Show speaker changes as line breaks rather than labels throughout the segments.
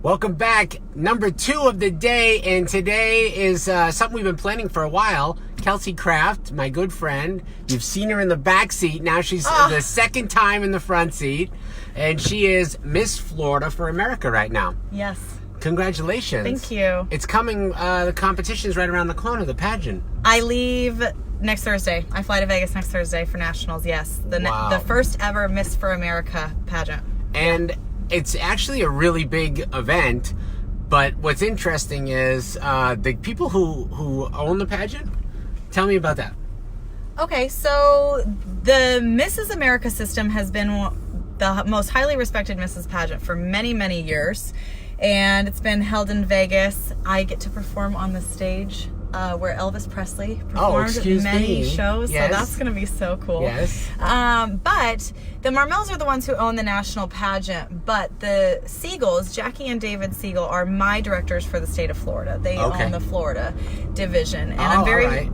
Welcome back. Number 2 of the day, and today is something we've been planning for a while. Kelsey Craft, my good friend. You've seen her in the back seat. Now she's the second time in the front seat, and she is Miss Florida for America right now.
Yes.
Congratulations.
Thank you.
It's coming, the competition's right around the corner, the pageant.
I leave next Thursday. I fly to Vegas next Thursday for nationals, yes. The first ever Miss for America pageant.
And it's actually a really big event, but what's interesting is the people who own the pageant. Tell me about that.
Okay, so the Mrs. America system has been the most highly respected Mrs. pageant for many, many years, and it's been held in Vegas. I get to perform on the stage where Elvis Presley performed many shows,
yes.
So that's going to be so cool.
Yes.
But the Marmels are the ones who own the national pageant, but the Siegels, Jackie and David Siegel, are my directors for the state of Florida. They own the Florida division, and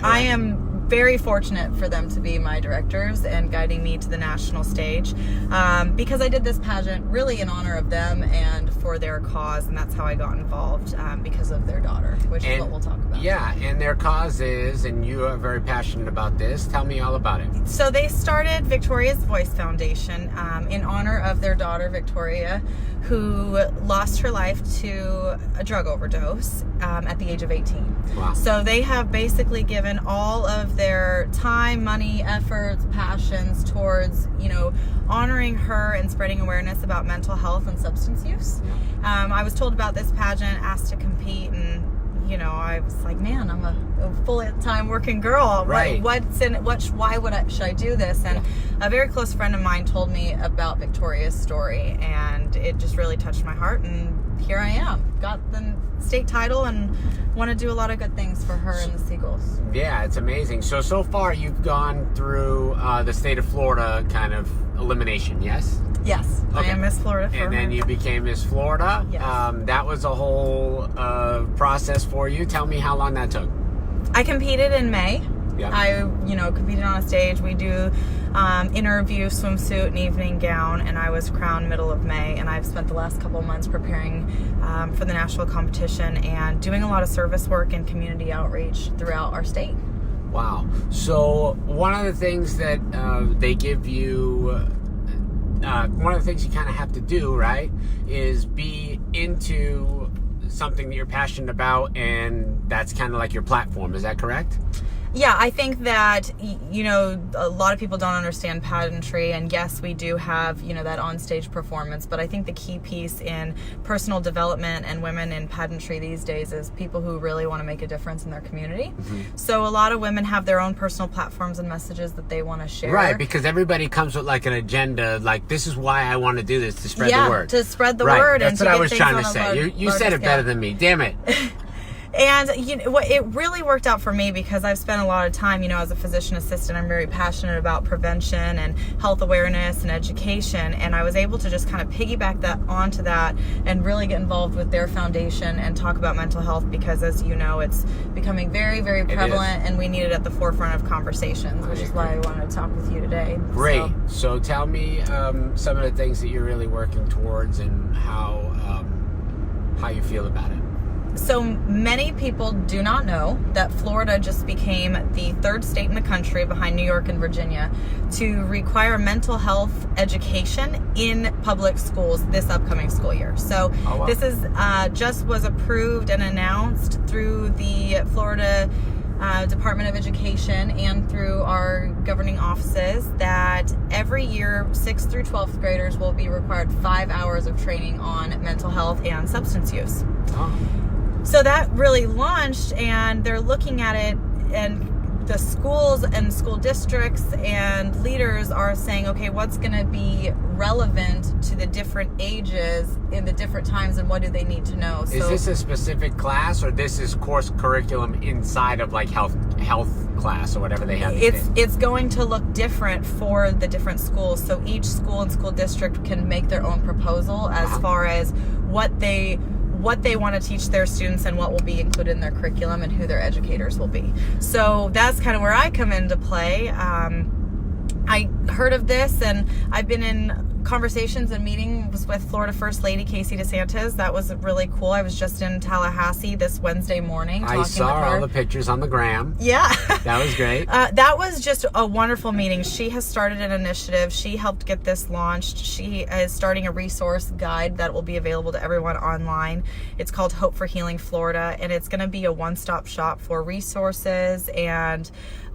I am very fortunate for them to be my directors and guiding me to the national stage, because I did this pageant really in honor of them and for their cause, and that's how I got involved, because of their daughter, which is what we'll talk about.
Yeah, and their cause is, and you are very passionate about this, tell me all about it.
So they started Victoria's Voice Foundation in honor of their daughter, Victoria, who lost her life to a drug overdose at the age of 18.
Wow.
So they have basically given all of their time, money, efforts, passions towards, honoring her and spreading awareness about mental health and substance use.
Yeah.
I was told about this pageant, asked to compete, and I was like, man, I'm a full-time working girl.
Right.
Why should I do this? And a very close friend of mine told me about Victoria's story, and it just really touched my heart, and here I am. Got the state title and want to do a lot of good things for her and the Siegels.
Yeah, it's amazing. So far you've gone through the state of Florida kind of elimination, yes?
Yes, okay. I am Miss Florida for
And then you became Miss Florida.
Yes.
That was a whole process for you. Tell me how long that took.
I competed in May.
Yep.
I, competed on a stage. We do interview, swimsuit, and evening gown, and I was crowned middle of May, and I've spent the last couple of months preparing for the national competition and doing a lot of service work and community outreach throughout our state.
Wow. So one of the things that they give you, one of the things you kind of have to do, right, is be into something that you're passionate about, and that's kind of like your platform. Is that correct?
Yeah, I think that, a lot of people don't understand pageantry, and yes, we do have, that on-stage performance, but I think the key piece in personal development and women in pageantry these days is people who really want to make a difference in their community. Mm-hmm. So a lot of women have their own personal platforms and messages that they want to share.
Right, because everybody comes with like an agenda, like this is why I want to do this, to spread the word.
To spread the word.
That's
and
what
to
I was trying to say. You said it better than me. Damn it.
And it really worked out for me because I've spent a lot of time, as a physician assistant. I'm very passionate about prevention and health awareness and education, and I was able to just kind of piggyback that onto that and really get involved with their foundation and talk about mental health because, as you know, it's becoming very, very prevalent, and we need it at the forefront of conversations, which is why I wanted to talk with you today.
Great. So tell me some of the things that you're really working towards and how you feel about it.
So many people do not know that Florida just became the 3rd state in the country behind New York and Virginia to require mental health education in public schools this upcoming school year. So this is just was approved and announced through the Florida Department of Education and through our governing offices that every year 6th through 12th graders will be required 5 hours of training on mental health and substance use. So that really launched, and they're looking at it, and the schools and school districts and leaders are saying, okay, what's going to be relevant to the different ages in the different times, and what do they need to know?
Is this a specific class, or this is course curriculum inside of like health class or whatever they have?
It's going to look different for the different schools. So each school and school district can make their own proposal as far as what they want to teach their students and what will be included in their curriculum and who their educators will be. So that's kind of where I come into play. I heard of this, and I've been in conversations and meetings with Florida First Lady Casey DeSantis. That was really cool. I was just in Tallahassee this Wednesday morning talking
I saw
with her.
all the pictures on the gram.
Yeah.
That was great.
That was just a wonderful meeting. She has started an initiative. She helped get this launched. She is starting a resource guide that will be available to everyone online. It's called Hope for Healing Florida, and it's going to be a one-stop shop for resources and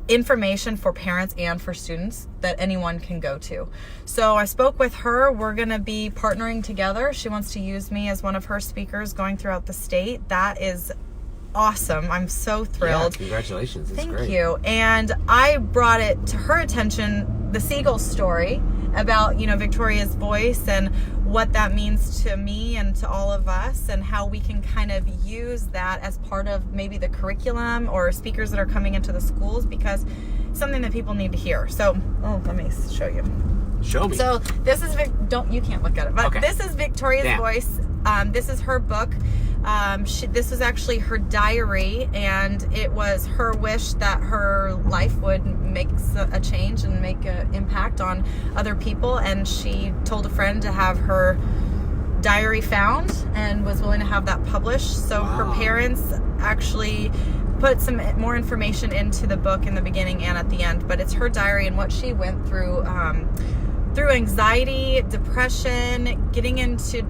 information for parents and for students that anyone can go to. So I spoke with her. We're going to be partnering together. She wants to use me as one of her speakers going throughout the state. That is awesome. I'm so thrilled.
Yeah, congratulations. It's
Thank
great.
you. And I brought it to her attention, the Seagull story about, Victoria's voice and what that means to me and to all of us, and how we can kind of use that as part of maybe the curriculum or speakers that are coming into the schools, because it's something that people need to hear. So, let me show you.
Show me.
So this is you can't look at it, but
Okay.
This is Victoria's voice. This is her book. This was actually her diary, and it was her wish that her life would make a change and make an impact on other people. And she told a friend to have her diary found and was willing to have that published. So her parents actually put some more information into the book in the beginning and at the end, but it's her diary and what she went through anxiety, depression, getting into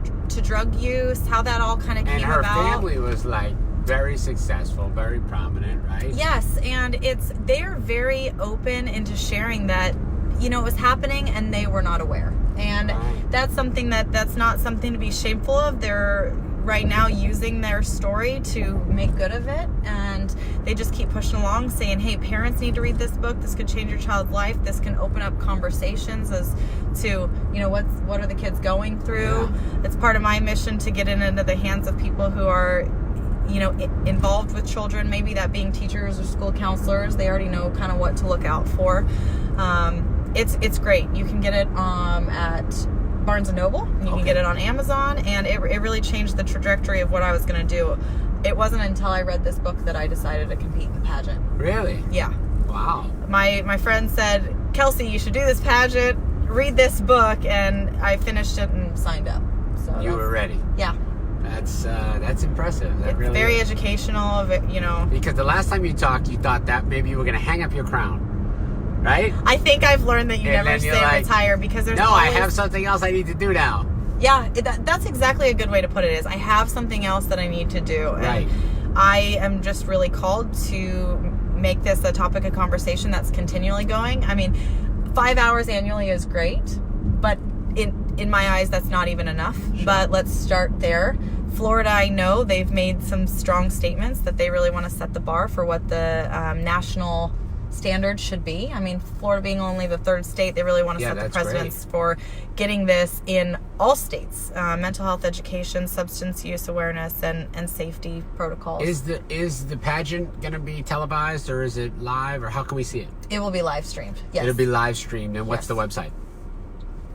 drug use, how that all kind of came about.
And her family was like very successful, very prominent, right?
Yes, and they're very open into sharing that, it was happening and they were not aware. And that's something that's not something to be shameful of. They're right now using their story to make good of it, and they just keep pushing along saying, hey, parents need to read this book. This could change your child's life. This can open up conversations as to, what are the kids going through.
Yeah.
It's part of my mission to get it into the hands of people who are involved with children, maybe that being teachers or school counselors. They already know kind of what to look out for. It's great. You can get it at Barnes & Noble. You can get it on Amazon, and it really changed the trajectory of what I was going to do. It wasn't until I read this book that I decided to compete in the pageant.
Really?
Yeah.
Wow.
My friend said, Kelsey, you should do this pageant, read this book, and I finished it and signed up. So
you were ready.
Yeah.
That's impressive. That
It's
really
very
is.
educational,
Because the last time you talked, you thought that maybe you were going to hang up your crown, right?
I think I've learned that you
And
never
then you're
say
like,
retire, because there's
No,
always...
I have something else I need to do now.
Yeah, that's exactly a good way to put it, is I have something else that I need to do.
Right.
And I am just really called to make this a topic of conversation that's continually going. I mean, 5 hours annually is great, but in my eyes, that's not even enough.
Sure.
But let's start there. Florida, I know they've made some strong statements that they really want to set the bar for what the national standards should be. I mean, Florida being only the third state, they really want to set the precedents for getting this in all states. Mental health education, substance use awareness, and safety protocols.
Is the pageant going to be televised, or is it live, or how can we see it?
It will be live streamed. Yes.
It'll be live streamed. And what's the website?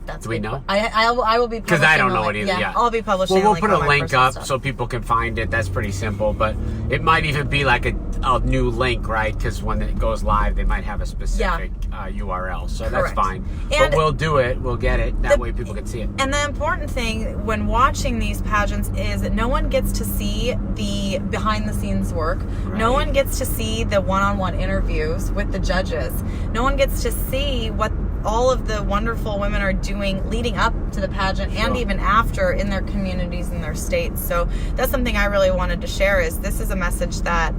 That's
Do we know?
I will be publishing.
Because I don't
a
know
link.
it either. Yeah,
I'll be publishing.
Well, we'll put a
on my
link
personal
up
stuff.
so people can find it. That's pretty simple, but it might even be like a new link, right? Because when it goes live, they might have a specific URL, so that's
Correct.
fine.
And
but we'll do it. We'll get it. That way people can see it.
And the important thing when watching these pageants is that no one gets to see the behind-the-scenes work.
Right.
No one gets to see the one-on-one interviews with the judges. No one gets to see what all of the wonderful women are doing leading up to the pageant and even after in their communities and their states. So that's something I really wanted to share, is this is a message that,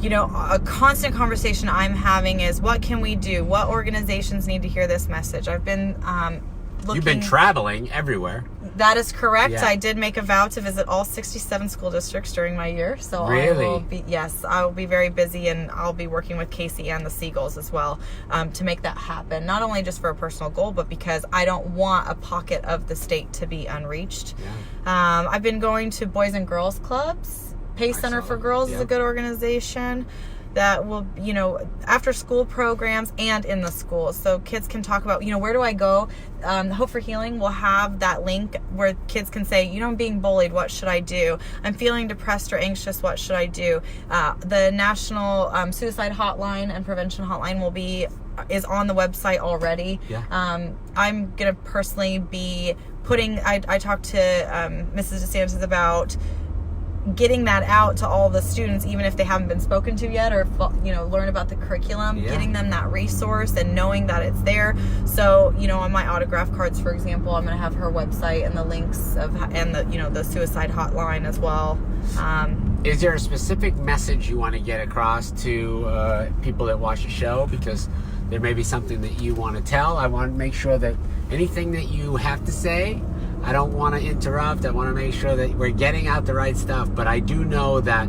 a constant conversation I'm having is, what can we do? What organizations need to hear this message? I've been looking...
You've been traveling everywhere.
That is correct.
Yeah.
I did make a vow to visit all 67 school districts during my year. So
Really?
I will be very busy, and I'll be working with Casey and the Seagulls as well to make that happen. Not only just for a personal goal, but because I don't want a pocket of the state to be unreached.
Yeah.
I've been going to Boys and Girls Clubs. Pace Center for Girls is a good organization that will, after school programs and in the schools. So kids can talk about, where do I go? Hope for Healing will have that link where kids can say, I'm being bullied. What should I do? I'm feeling depressed or anxious. What should I do? The National Suicide Hotline and Prevention Hotline will be is on the website already.
Yeah.
I'm going to personally be putting, I talked to Mrs. DeSantis about getting that out to all the students, even if they haven't been spoken to yet, or learn about the curriculum, getting them that resource and knowing that it's there. So on my autograph cards, for example, I'm going to have her website and the links and the suicide hotline as well.
Is there a specific message you want to get across to people that watch the show? Because there may be something that you want to tell. I want to make sure that anything that you have to say, I don't want to interrupt. I want to make sure that we're getting out the right stuff. But I do know that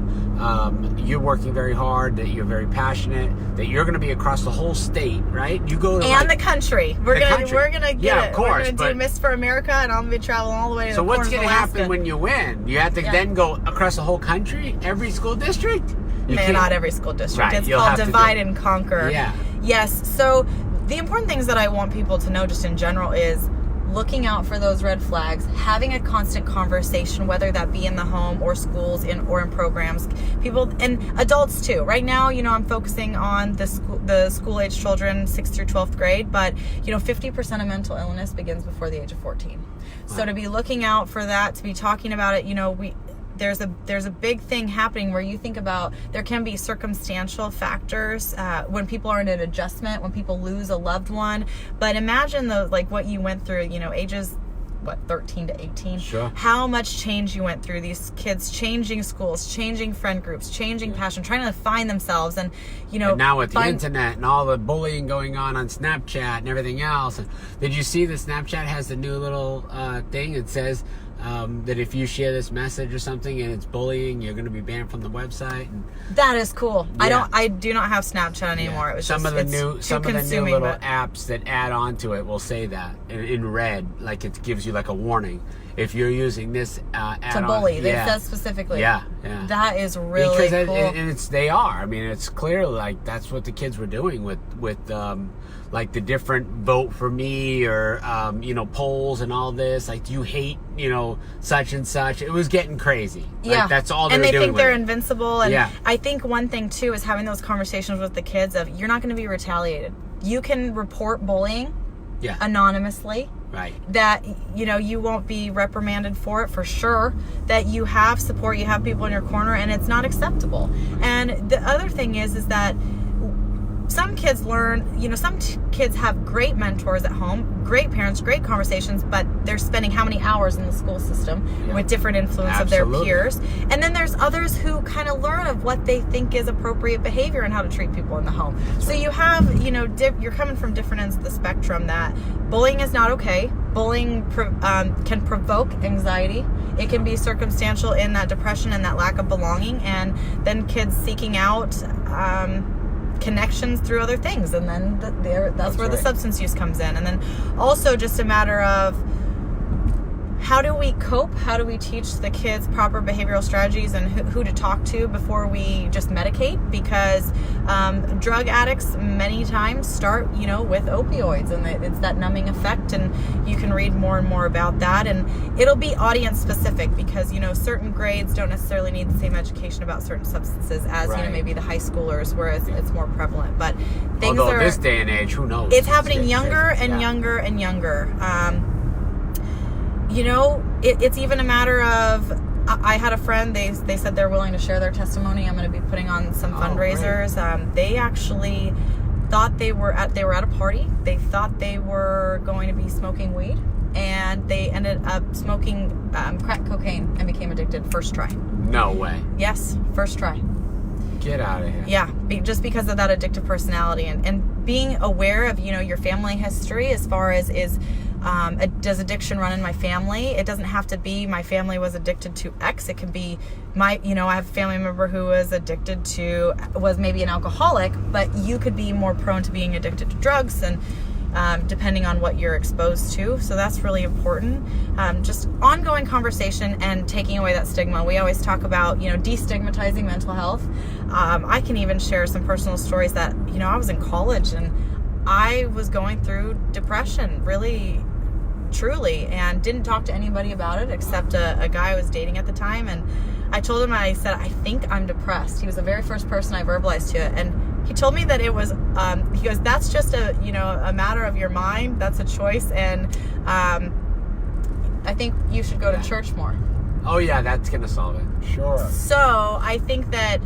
you're working very hard, that you're very passionate, that you're going to be across the whole state, right? You go to
the country. We're gonna get
of course,
we're gonna do Miss for America, and I'm gonna be traveling all the way to
so
the
what's
going to
happen when you win? You have to then go across the whole country, every school district?
Not every school district.
Right,
It's called divide and conquer.
Yeah.
Yes. So the important things that I want people to know just in general is looking out for those red flags, having a constant conversation, whether that be in the home or schools or in programs, people and adults too. Right now, I'm focusing on the school age children, 6th through 12th grade, but 50% of mental illness begins before the age of 14. So to be looking out for that, to be talking about it, there's a big thing happening where you think about there can be circumstantial factors when people are in an adjustment, when people lose a loved one. But imagine what you went through, ages 13 to 18.
Sure.
How much change you went through. These kids changing schools, changing friend groups, changing passion, trying to find themselves, and
And now with the internet and all the bullying going on Snapchat and everything else. And did you see that Snapchat has the new little thing? It says that if you share this message or something and it's bullying, you're going to be banned from the website. And
that is cool. Yeah. I do not have Snapchat anymore. It was
some of the new little apps that add on to it will say that in red, like it gives you like a warning if you're using this add-on
to bully. They said specifically.
Yeah.
That is really cool.
And they are. I mean, it's clear like that's what the kids were doing with like the different vote for me or polls and all this. Like, you hate such and such. It was getting crazy.
Yeah,
like, that's all.
And they
doing
think they're invincible. And
yeah.
I think one thing too is having those conversations with the kids of you're not going to be retaliated. You can report bullying.
Yeah.
Anonymously.
Right.
That you won't be reprimanded for it, for sure. That you have support, you have people in your corner, and it's not acceptable. And the other thing is that some kids learn, some kids have great mentors at home, great parents, great conversations, but they're spending how many hours in the school system with different influence of their peers. And then there's others who kind of learn of what they think is appropriate behavior and how to treat people in the home. So you have, you're coming from different ends of the spectrum that bullying is not okay. Bullying can provoke anxiety. It can be circumstantial in that depression and that lack of belonging, and then kids seeking out connections through other things, and then that's where the substance use comes in. And then also just a matter of how do we cope? How do we teach the kids proper behavioral strategies and who to talk to before we just medicate? Because drug addicts many times start, with opioids, and it's that numbing effect. And you can read more and more about that. And it'll be audience specific because, certain grades don't necessarily need the same education about certain substances as, maybe the high schoolers, whereas it's more prevalent. But things
Although this day and age, who knows?
It's happening younger and younger and younger. It's even a matter of, I had a friend, they said they're willing to share their testimony. I'm going to be putting on some fundraisers. They actually thought they were at a party. They thought they were going to be smoking weed, and they ended up smoking crack cocaine and became addicted first try.
No way.
Yes, first try.
Get out of here.
Yeah, just because of that addictive personality, and being aware of, your family history as far as does addiction run in my family? It doesn't have to be my family was addicted to X. It could be I have a family member who was was maybe an alcoholic, but you could be more prone to being addicted to drugs, and depending on what you're exposed to. So that's really important. Just ongoing conversation and taking away that stigma. We always talk about, destigmatizing mental health. I can even share some personal stories that, I was in college and I was going through depression, really, truly, and didn't talk to anybody about it except a guy I was dating at the time. And I told him, I said, I think I'm depressed. He was the very first person I verbalized to it. And He told me that it was, he goes, that's just a matter of your mind. That's a choice. And I think you should go to church more.
Oh yeah, that's going to solve it. Sure.
So I think that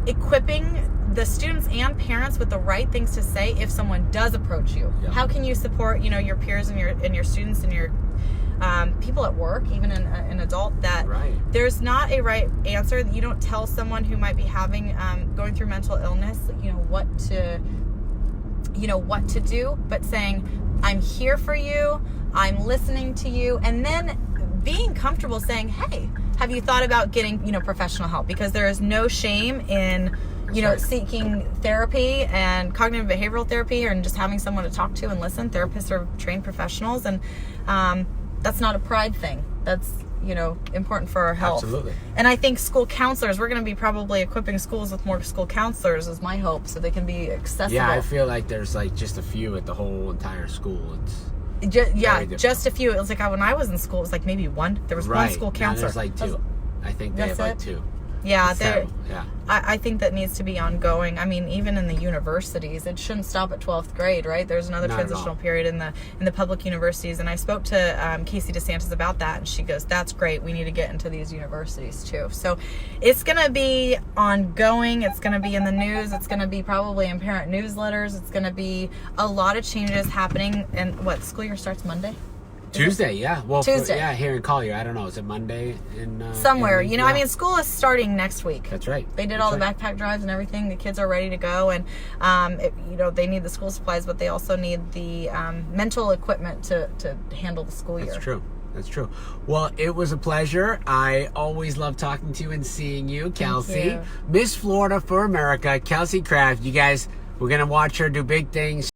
equipping the students and parents with the right things to say if someone does approach you.
Yeah.
How can you support, your peers and your students and your people at work, even an adult, that there's not a right answer. You don't tell someone who might be going through mental illness, what to do, but saying, I'm here for you, I'm listening to you, and then being comfortable saying, hey, have you thought about getting, professional help? Because there is no shame in, seeking therapy and cognitive behavioral therapy, and just having someone to talk to and listen. Therapists are trained professionals, and that's not a pride thing. That's, important for our health.
Absolutely.
And I think school counselors, we're going to be probably equipping schools with more school counselors is my hope, so they can be accessible.
Yeah, I feel like there's just a few at the whole entire school.
Just a few. It was like when I was in school, it was like maybe one. There was one school counselor.
Now there's two. I think they have two.
Yeah,
yeah.
I think that needs to be ongoing. I mean, even in the universities, it shouldn't stop at 12th grade, right? There's another transitional period in the public universities, and I spoke to Casey DeSantis about that, and she goes, "That's great. We need to get into these universities too." So, it's going to be ongoing. It's going to be in the news. It's going to be probably in parent newsletters. It's going to be a lot of changes happening. And school year starts Monday?
Tuesday, yeah. Well,
Tuesday.
Here in Collier. I don't know. Is it Monday?
Somewhere. I mean, school is starting next week.
That's right.
They did all the backpack drives and everything. The kids are ready to go. And, they need the school supplies, but they also need the mental equipment to handle the school year.
That's true. Well, it was a pleasure. I always love talking to you and seeing you, Kelsey.
Thank you.
Miss Florida for America, Kelsey Craft. You guys, we're going to watch her do big things.